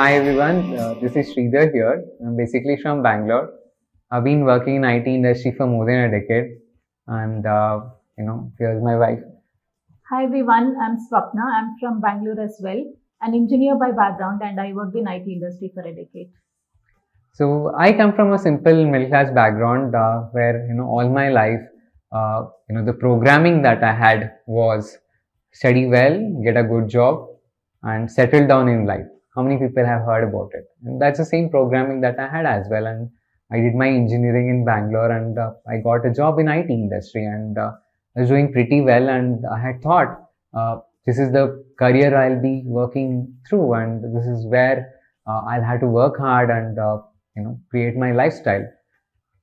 Hi everyone, this is Sridhar here. I'm basically from Bangalore. I've been working in IT industry for more than a decade, and here's my wife. Hi everyone, I'm Swapna. I'm from Bangalore as well, an engineer by background, and I worked in IT industry for a decade. So I come from a simple middle class background where all my life, the programming that I had was study well, get a good job, and settle down in life. How many people have heard about it? And that's the same programming that I had as well. And I did my engineering in Bangalore, and I got a job in IT industry, and I was doing pretty well. And I had thought this is the career I'll be working through, and this is where I'll have to work hard and create my lifestyle.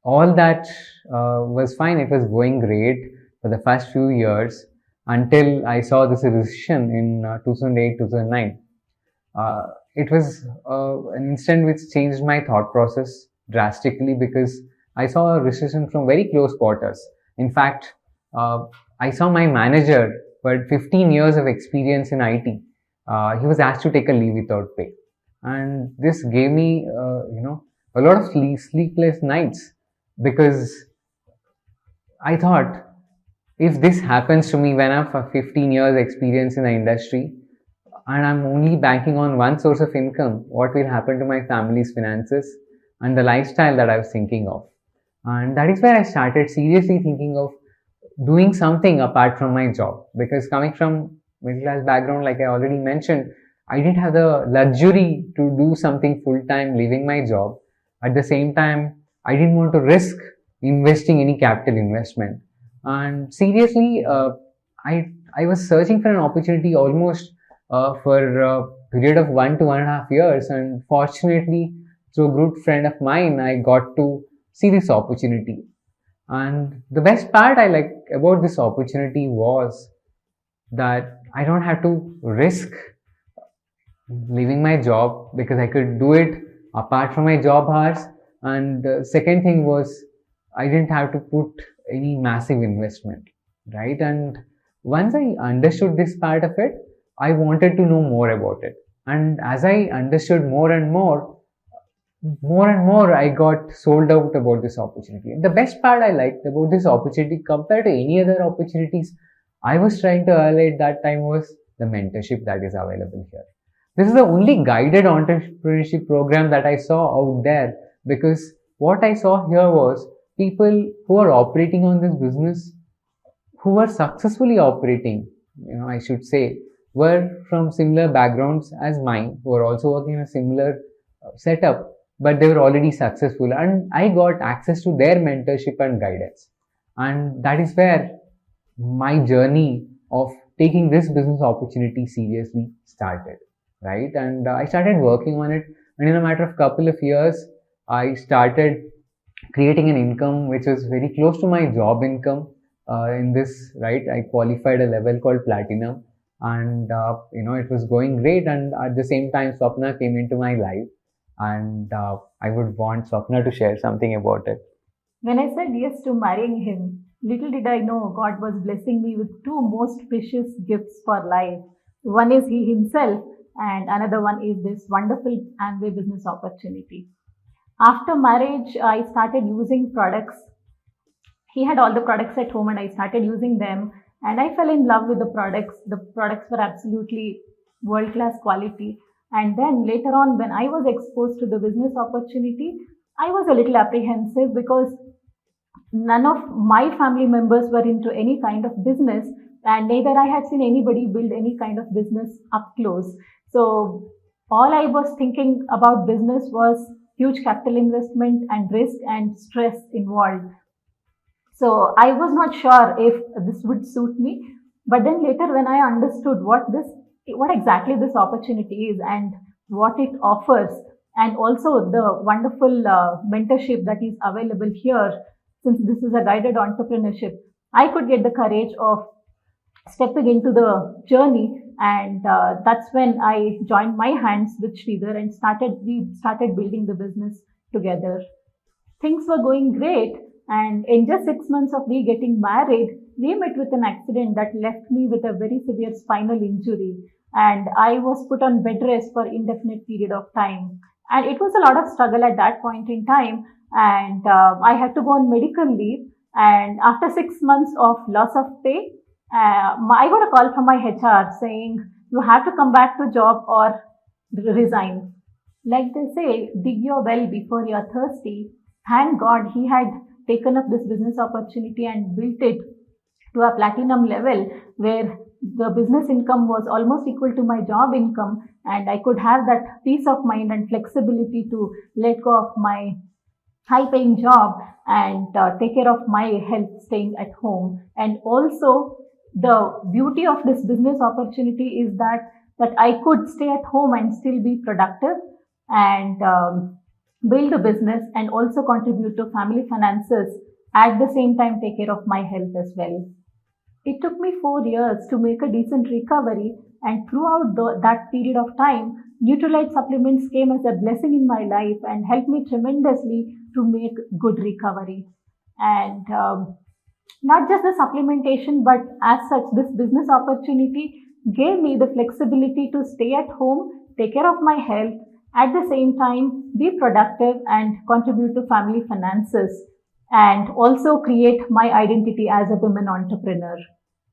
All that was fine. It was going great for the first few years until I saw this recession in 2008, 2009. It was an instant which changed my thought process drastically because I saw a recession from very close quarters. In fact, uh, I saw my manager, but 15 years of experience in IT, he was asked to take a leave without pay. And this gave me, a lot of sleepless nights because I thought if this happens to me when I have 15 years experience in the industry and I'm only banking on one source of income, what will happen to my family's finances and the lifestyle that I was thinking of? And that is where I started seriously thinking of doing something apart from my job, because coming from middle class background, like I already mentioned, I didn't have the luxury to do something full time leaving my job. At the same time, I didn't want to risk investing any capital investment. And seriously, I was searching for an opportunity almost for a period of 1 to 1.5 years, and fortunately, through a good friend of mine, I got to see this opportunity. And the best part I like about this opportunity was that I don't have to risk leaving my job because I could do it apart from my job hours. And the second thing was I didn't have to put any massive investment, right? And once I understood this part of it, I wanted to know more about it. And as I understood more and more I got sold out about this opportunity. And the best part I liked about this opportunity compared to any other opportunities I was trying to highlight that time was the mentorship that is available here. This is the only guided entrepreneurship program that I saw out there, because what I saw here was people who are operating on this business, who were successfully operating, I should say, were from similar backgrounds as mine, who were also working in a similar setup, but they were already successful. And I got access to their mentorship and guidance. And that is where my journey of taking this business opportunity seriously started, right? And I started working on it. And in a matter of couple of years, I started creating an income which was very close to my job income. In this, right, I qualified a level called platinum, and it was going great. And at the same time, Swapna came into my life, and I would want Swapna to share something about it. When I said yes to marrying him, little did I know God was blessing me with two most precious gifts for life. One is He Himself, and another one is this wonderful AMWAY business opportunity. After marriage, I started using products. He had all the products at home, and I started using them. And I fell in love with the products. The products were absolutely world class quality. And then later on, when I was exposed to the business opportunity, I was a little apprehensive because none of my family members were into any kind of business, and neither I had seen anybody build any kind of business up close. So all I was thinking about business was huge capital investment and risk and stress involved. So I was not sure if this would suit me. But then later, when I understood what exactly this opportunity is and what it offers, and also the wonderful mentorship that is available here, since this is a guided entrepreneurship, I could get the courage of stepping into the journey. And that's when I joined my hands with Sridhar and we started building the business together. Things were going great. And in just 6 months of me getting married, we met with an accident that left me with a very severe spinal injury. and I was put on bed rest for indefinite period of time. And it was a lot of struggle at that point in time. And I had to go on medical leave. And after 6 months of loss of pay, I got a call from my HR saying, you have to come back to job or resign. Like they say, dig your well before you're thirsty. Thank God he had taken up this business opportunity and built it to a platinum level where the business income was almost equal to my job income, and I could have that peace of mind and flexibility to let go of my high paying job and take care of my health staying at home. And also the beauty of this business opportunity is that I could stay at home and still be productive and build a business and also contribute to family finances, at the same time take care of my health as well. It took me 4 years to make a decent recovery, and throughout that period of time, Neutralite supplements came as a blessing in my life and helped me tremendously to make good recovery. And not just the supplementation, but as such, this business opportunity gave me the flexibility to stay at home, take care of my health, at the same time be productive and contribute to family finances, and also create my identity as a women entrepreneur.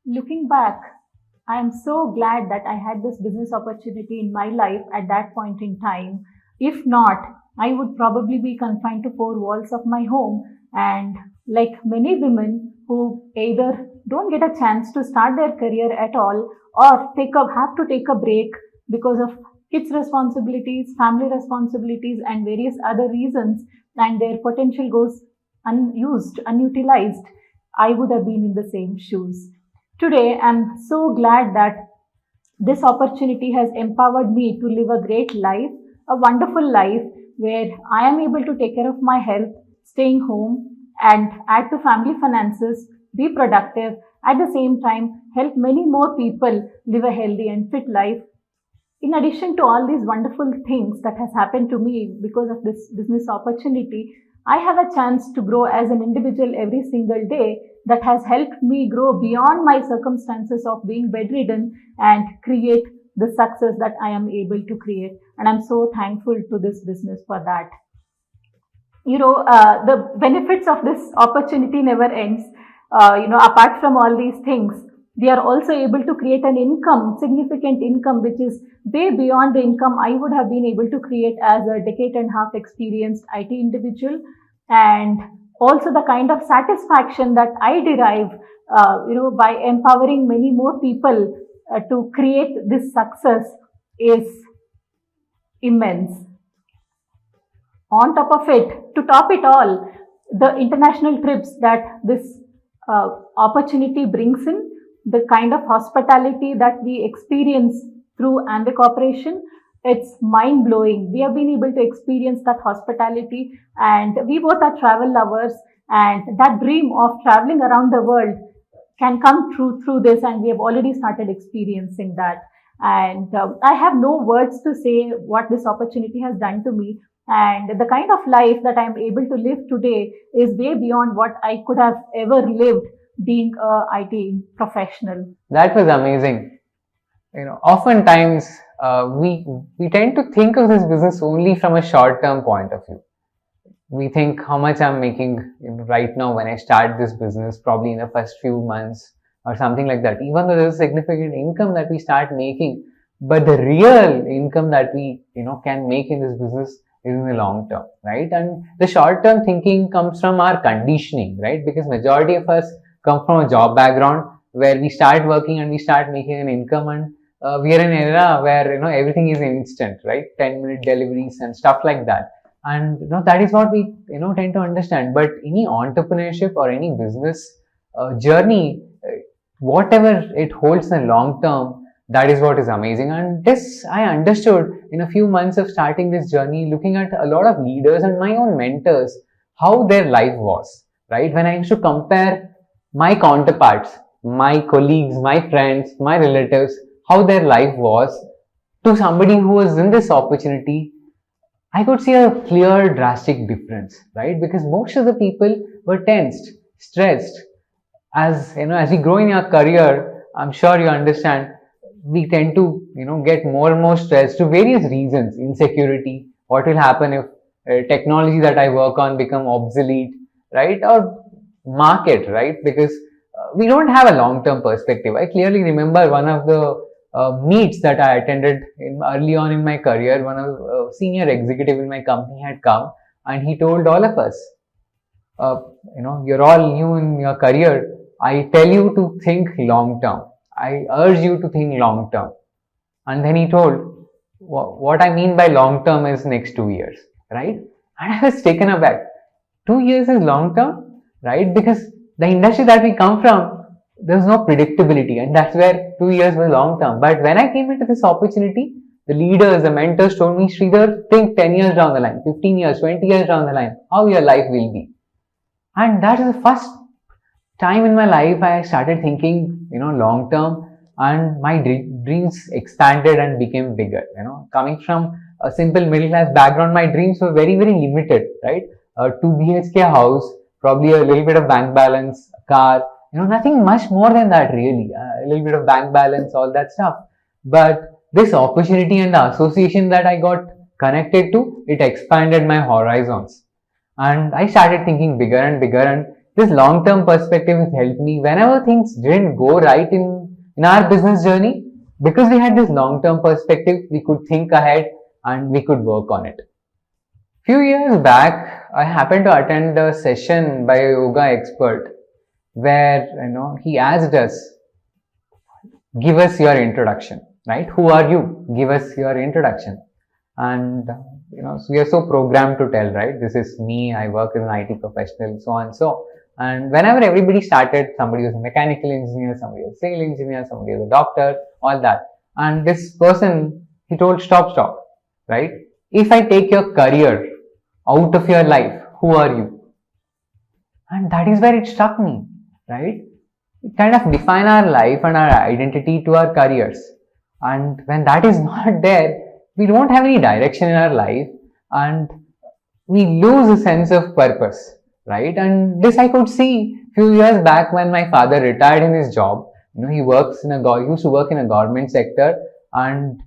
Looking back, I am so glad that I had this business opportunity in my life at that point in time. If not, I would probably be confined to four walls of my home, and like many women who either don't get a chance to start their career at all or have to take a break because of kids' responsibilities, family responsibilities, and various other reasons, and their potential goes unused, unutilized, I would have been in the same shoes. Today, I'm so glad that this opportunity has empowered me to live a great life, a wonderful life where I am able to take care of my health, staying home, and add to family finances, be productive, at the same time help many more people live a healthy and fit life. In addition to all these wonderful things that has happened to me because of this business opportunity, I have a chance to grow as an individual every single day that has helped me grow beyond my circumstances of being bedridden and create the success that I am able to create. And I'm so thankful to this business for that. The benefits of this opportunity never ends. Apart from all these things, we are also able to create an income, significant income, which is way beyond the income I would have been able to create as a decade and a half experienced IT individual. And also the kind of satisfaction that I derive, by empowering many more people to create this success is immense. On top of it, to top it all, the international trips that this opportunity brings in, the kind of hospitality that we experience through AMWAY Corporation, it's mind blowing. We have been able to experience that hospitality, and we both are travel lovers, and that dream of traveling around the world can come true through this, and we have already started experiencing that. And I have no words to say what this opportunity has done to me. And the kind of life that I'm able to live today is way beyond what I could have ever lived being a IT professional. That was amazing. Oftentimes we tend to think of this business only from a short-term point of view. We think how much I'm making right now when I start this business, probably in the first few months or something like that. Even though there's a significant income that we start making, but the real income that we can make in this business is in the long term, right? And the short-term thinking comes from our conditioning, right? Because majority of us come from a job background where we start working and we start making an income, and we are in an era where everything is instant, right? 10-minute deliveries and stuff like that. And that is what we tend to understand. But any entrepreneurship or any business journey, whatever it holds in the long term, that is what is amazing. And this I understood in a few months of starting this journey, looking at a lot of leaders and my own mentors, how their life was, right? When I used to compare my counterparts, my colleagues, my friends, my relatives, how their life was to somebody who was in this opportunity, I could see a clear drastic difference, right? Because most of the people were tensed, stressed. As you grow in your career, I'm sure you understand, we tend to, get more and more stressed to various reasons. Insecurity, what will happen if technology that I work on become obsolete, right? Or market, right? Because we don't have a long-term perspective. I clearly remember one of the meets that I attended early on in my career. One of senior executive in my company had come, and he told all of us, you're all new in your career. I tell you to think long term. I urge you to think long term. And then he told, what I mean by long term is next 2 years, right? And I was taken aback. 2 years is long term, right? Because the industry that we come from, there's no predictability, and that's where 2 years was long term. But when I came into this opportunity, the leaders, the mentors told me, Sridhar, think 10 years down the line, 15 years, 20 years down the line, how your life will be. And that is the first time in my life I started thinking, long term, and my dreams expanded and became bigger. Coming from a simple middle class background, my dreams were very, very limited, right? A 2 BHK house, probably a little bit of bank balance, a car, nothing much more than that really. A little bit of bank balance, all that stuff. But this opportunity and the association that I got connected to, it expanded my horizons. And I started thinking bigger and bigger, and this long-term perspective has helped me whenever things didn't go right in our business journey. Because we had this long-term perspective, we could think ahead and we could work on it. Few years back, I happened to attend a session by a yoga expert where, he asked us, give us your introduction, right? Who are you? Give us your introduction. And, so we are so programmed to tell, right? This is me, I work as an IT professional, so on and so. And whenever everybody started, somebody was a mechanical engineer, somebody was a civil engineer, somebody was a doctor, all that. And this person, he told, stop, right? If I take your career out of your life, who are you? And that is where it struck me, right? We kind of define our life and our identity to our careers. And when that is not there, we don't have any direction in our life and we lose a sense of purpose, right? And this I could see few years back when my father retired in his job. He used to work in a government sector, and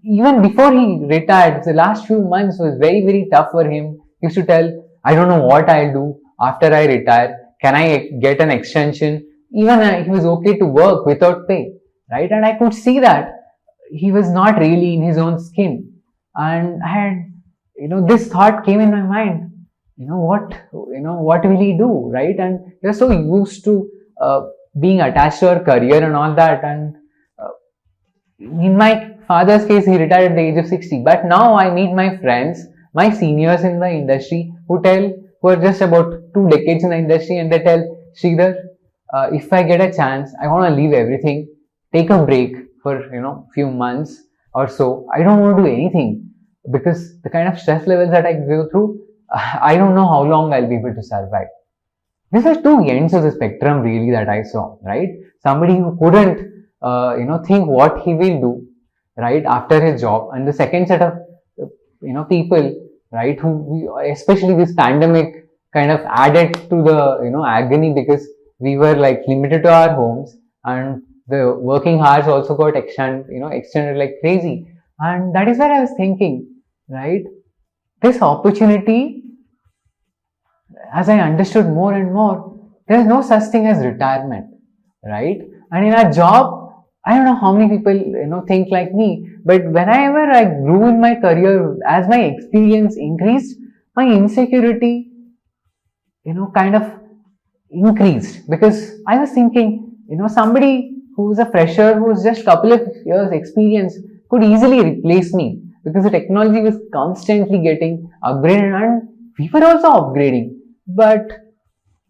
even before he retired, the last few months was very, very tough for him. He used to tell, I don't know what I'll do after I retire. Can I get an extension? Even he was okay to work without pay, right? And I could see that he was not really in his own skin. And I had, this thought came in my mind, what will he do, right? And we're so used to being attached to our career and all that. And in my father's case, he retired at the age of 60. But now I meet my friends, my seniors in the industry who are just about 2 decades in the industry, and they tell, Sridhar, if I get a chance, I want to leave everything, take a break for, few months or so. I don't want to do anything because the kind of stress levels that I go through, I don't know how long I'll be able to survive. These are 2 ends of the spectrum really that I saw, right? Somebody who couldn't, think what he will do, right, after his job, and the second set of, people, right, who, especially this pandemic kind of added to the, agony because we were like limited to our homes and the working hours also got extended like crazy. And that is where I was thinking, right, this opportunity, as I understood more and more, there is no such thing as retirement, right? And in our job, I don't know how many people, think like me, but whenever I grew in my career, as my experience increased, my insecurity, kind of increased, because I was thinking, somebody who's a fresher, who's just couple of years experience could easily replace me, because the technology was constantly getting upgraded and we were also upgrading. But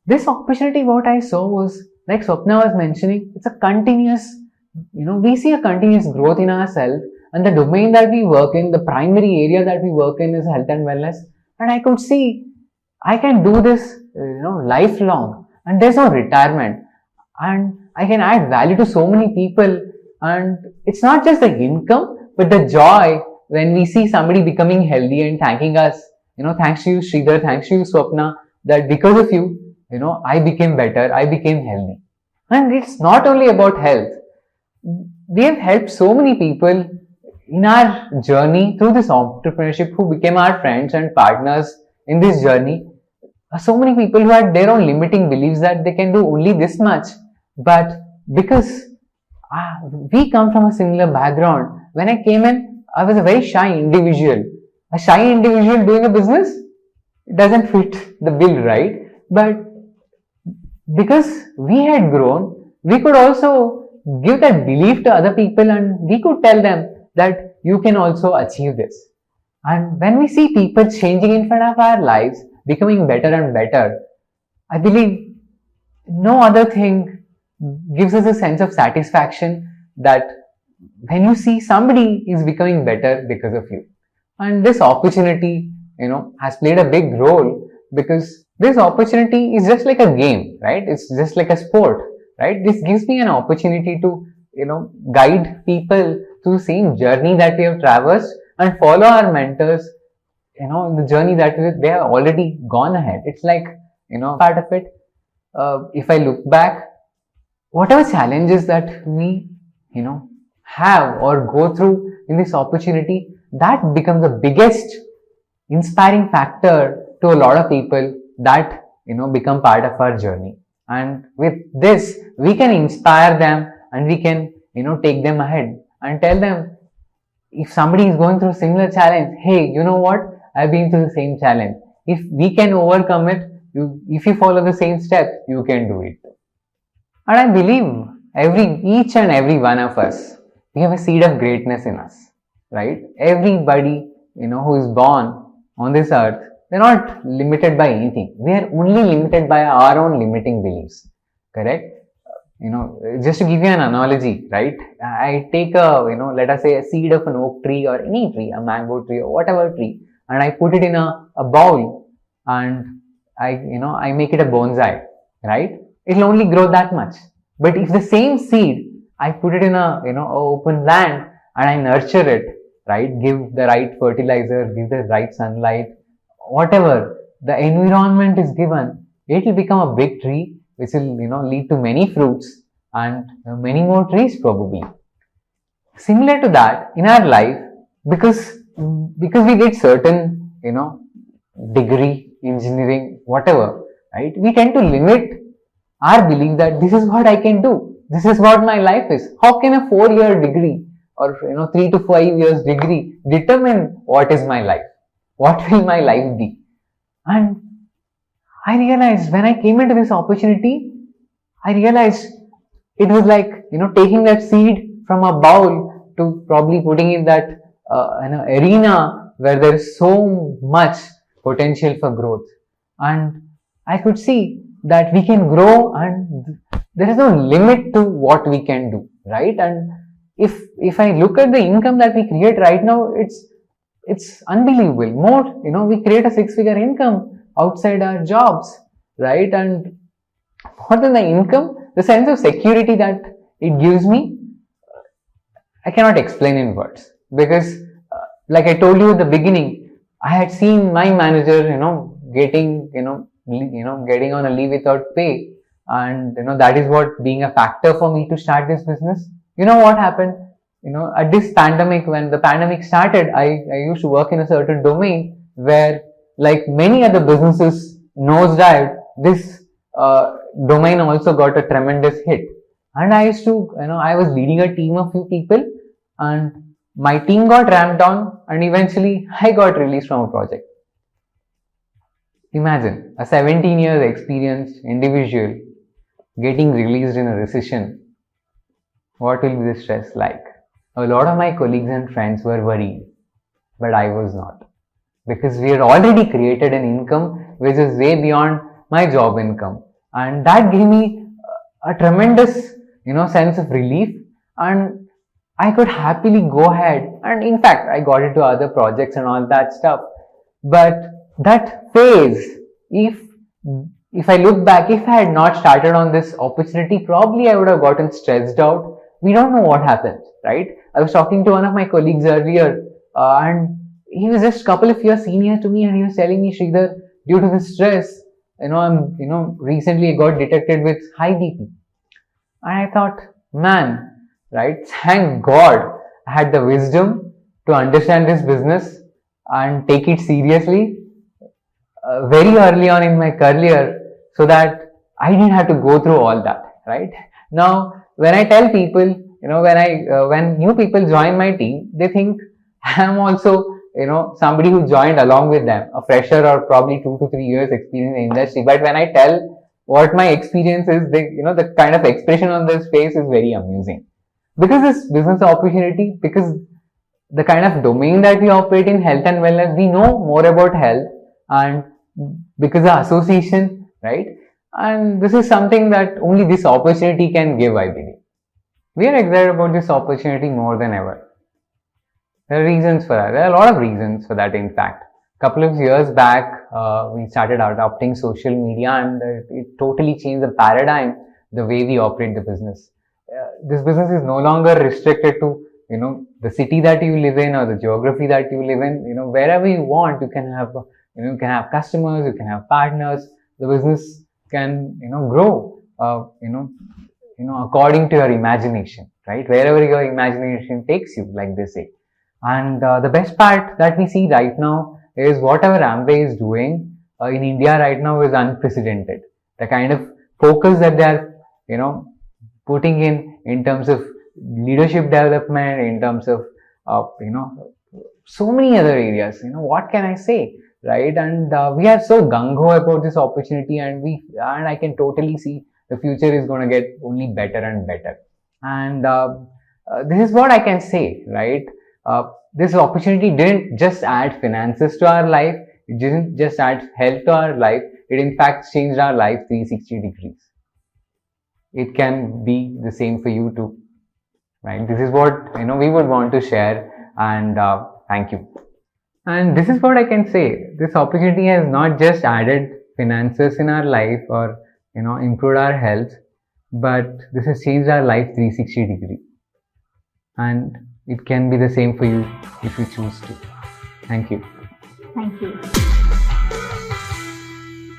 this opportunity, what I saw was, like Swapna was mentioning, it's a continuous, we see a continuous growth in ourselves, and the domain that we work in, the primary area that we work in is health and wellness. And I could see I can do this, lifelong, and there's no retirement, and I can add value to so many people. And it's not just the income, but the joy when we see somebody becoming healthy and thanking us, thanks to you, Sridhar, thanks to you, Swapna, that because of you, I became better, I became healthy. And it's not only about health. we have helped so many people in our journey through this entrepreneurship who became our friends and partners in this journey. So many people who had their own limiting beliefs that they can do only this much, but because we come from a similar background, when I came in, I was a very shy individual. A shy individual doing a business, it doesn't fit the bill, right? But because we had grown, we could also give that belief to other people and we could tell them that you can also achieve this. And when we see people changing in front of our lives, becoming better and better, I believe no other thing gives us a sense of satisfaction that when you see somebody is becoming better because of you. And this opportunity, has played a big role because this opportunity is just like a game, right? It's just like a sport, right? This gives me an opportunity to, guide people through the same journey that we have traversed and follow our mentors, the journey that they have already gone ahead. It's like, part of it. If I look back, whatever challenges that we, have or go through in this opportunity, that becomes the biggest inspiring factor to a lot of people that, become part of our journey. And with this, we can inspire them and we can, take them ahead and tell them if somebody is going through a similar challenge, hey, you know what? I've been through the same challenge. If we can overcome it, if you follow the same steps, you can do it. And I believe each and every one of us, we have a seed of greatness in us, right? Everybody, who is born on this earth, they're not limited by anything. We are only limited by our own limiting beliefs, correct? Just to give you an analogy, right? I take let us say a seed of an oak tree or any tree, a mango tree or whatever tree, and I put it in a bowl and I make it a bonsai, right? It'll only grow that much. But if the same seed, I put it in a, open land and I nurture it, right? Give the right fertilizer, give the right sunlight, whatever the environment is given, it will become a big tree which will, lead to many fruits and many more trees probably. Similar to that in our life, because we did certain, degree, engineering, whatever, right? We tend to limit our belief that this is what I can do. This is what my life is. How can a 4-year degree or 3 to 5 years degree determine what is my life? What will my life be? And I realized when I came into this opportunity, I realized it was like, taking that seed from a bowl to probably putting in that arena where there is so much potential for growth. And I could see that we can grow and there is no limit to what we can do, right? And if I look at the income that we create right now, it's unbelievable. More, we create a 6-figure income outside our jobs, right? And more than the income, the sense of security that it gives me, I cannot explain in words. Because, like I told you at the beginning, I had seen my manager, getting, getting on a leave without pay, and that is what being a factor for me to start this business. You know what happened? At this pandemic, when the pandemic started, I used to work in a certain domain where, like many other businesses nosedived, this domain also got a tremendous hit. And I used to, I was leading a team of few people and my team got ramped down and eventually I got released from a project. Imagine a 17 years experienced individual getting released in a recession. What will be the stress like? A lot of my colleagues and friends were worried, but I was not. Because we had already created an income which is way beyond my job income. And that gave me a tremendous, sense of relief. And I could happily go ahead. And in fact, I got into other projects and all that stuff. But that phase, if I look back, if I had not started on this opportunity, probably I would have gotten stressed out. We don't know what happens, right? I was talking to one of my colleagues earlier, and he was just a couple of years senior to me, and he was telling me, Sridhar, due to the stress, recently I got detected with high BP. And I thought, man, right? Thank God I had the wisdom to understand this business and take it seriously very early on in my career, so that I didn't have to go through all that, right? Now, when I tell people, when new people join my team, they think I'm also, somebody who joined along with them, a fresher or probably 2 to 3 years experience in the industry. But when I tell what my experience is, the kind of expression on their face is very amusing. Because this business opportunity, because the kind of domain that we operate in, health and wellness, we know more about health, and because of association, right? And this is something that only this opportunity can give, I believe. We are excited about this opportunity more than ever. There are reasons for that. There are a lot of reasons for that, in fact. A couple of years back, we started adopting social media, and it totally changed the paradigm, the way we operate the business. This business is no longer restricted to, the city that you live in or the geography that you live in. Wherever you want, you can have, you can have customers, you can have partners. The business can, grow, according to your imagination, right? Wherever your imagination takes you, like they say. And the best part that we see right now is whatever AMWAY is doing in India right now is unprecedented. The kind of focus that they are, putting in terms of leadership development, in terms of, so many other areas. What can I say, right? And we are so gung-ho about this opportunity, and I can totally see the future is going to get only better and better. And this is what I can say, right? This opportunity didn't just add finances to our life. It didn't just add health to our life. It in fact changed our life 360 degrees. It can be the same for you too, right? This is what, we would want to share, and thank you. And this is what I can say. This opportunity has not just added finances in our life or, improved our health, but this has changed our life 360 degrees. And it can be the same for you if you choose to. Thank you. Thank you.